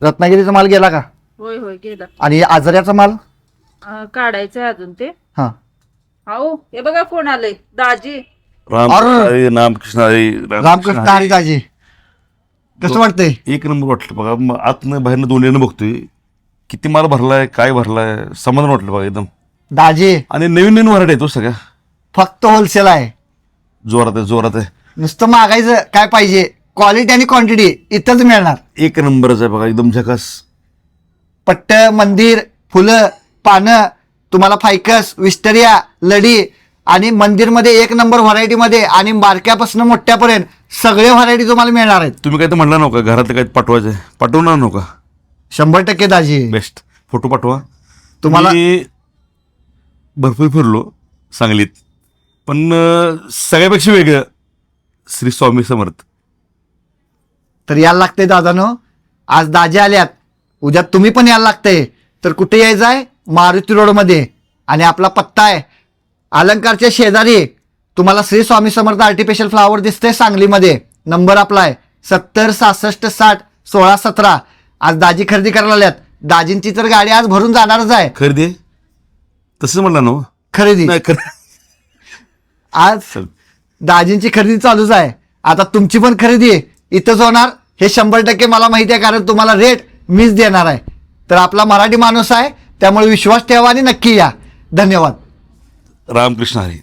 रत्नागिरीचा माल गेला का? होय होय गेला. आणि आजऱ्याचा माल? काढायचंय अजून ते. हा. अहो हे बघा कोण आलंय, दाजी. रामकृष्ण हरी. रामकृष्ण हरी दाजी. कसं वाटतंय? एक नंबर वाटलं बघा. आतनं बाहेरनं दोन्हीनं बघतोय किती माल भरलाय, काय भरलाय, समाधान वाटलं बघा एकदम. दाजी आणि नवीन नवीन व्हरायटी आहे तो सगळ्या. फक्त होलसेल आहे, जोरात आहे. नुसतं मागायचं काय पाहिजे, क्वालिटी आणि क्वांटिटी इथंच मिळणार. एक नंबरच आहे बघा, एकदम झकास. पट्ट, मंदिर, फुलं, पानं, तुम्हाला फायकस, विस्टरिया, लढी आणि मंदिरमध्ये एक नंबर व्हरायटीमध्ये आणि बारक्यापासून मोठ्यापर्यंत सगळे व्हरायटी तुम्हाला मिळणार आहेत. तुम्ही काय तर म्हणला नव्हता घरातलं काय पाठवायचं, पाठवणार नव्हता? 100% दाजी. बेस्ट. फोटो पाठवा. तुम्हाला मी भरपूर फिरलो सांगलीत, पण सगळ्यापेक्षा वेगळं श्री स्वामी समर्थ. तर यायला लागतंय दादानो. आज दाजी आल्यात, उद्या तुम्ही पण यायला लागतंय. तर कुठे यायचं आहे? मारुती रोडमध्ये. आणि आपला पत्ता आहे अलंकारच्या शेजारी. तुम्हाला श्री स्वामी समर्थ आर्टिफिशियल फ्लावर दिसतंय सांगलीमध्ये. नंबर आपला आहे 70 66 60 16 17. आज दाजी खरेदी करायला आल्यात. दाजींची तर गाडी आज भरून जाणारच आहे. खरेदी आहे? तसंच म्हणला ना? खरेदी नाही आज दाजींची खरेदी चालूच आहे. आता तुमची पण खरेदी इथंच होणार हे 100% मला माहिती आहे, कारण तुम्हाला रेट मीच देणार आहे. तर आपला मराठी माणूस आहे, त्यामुळे विश्वास ठेवा आणि नक्की या. धन्यवाद. रामकृष्ण हरी.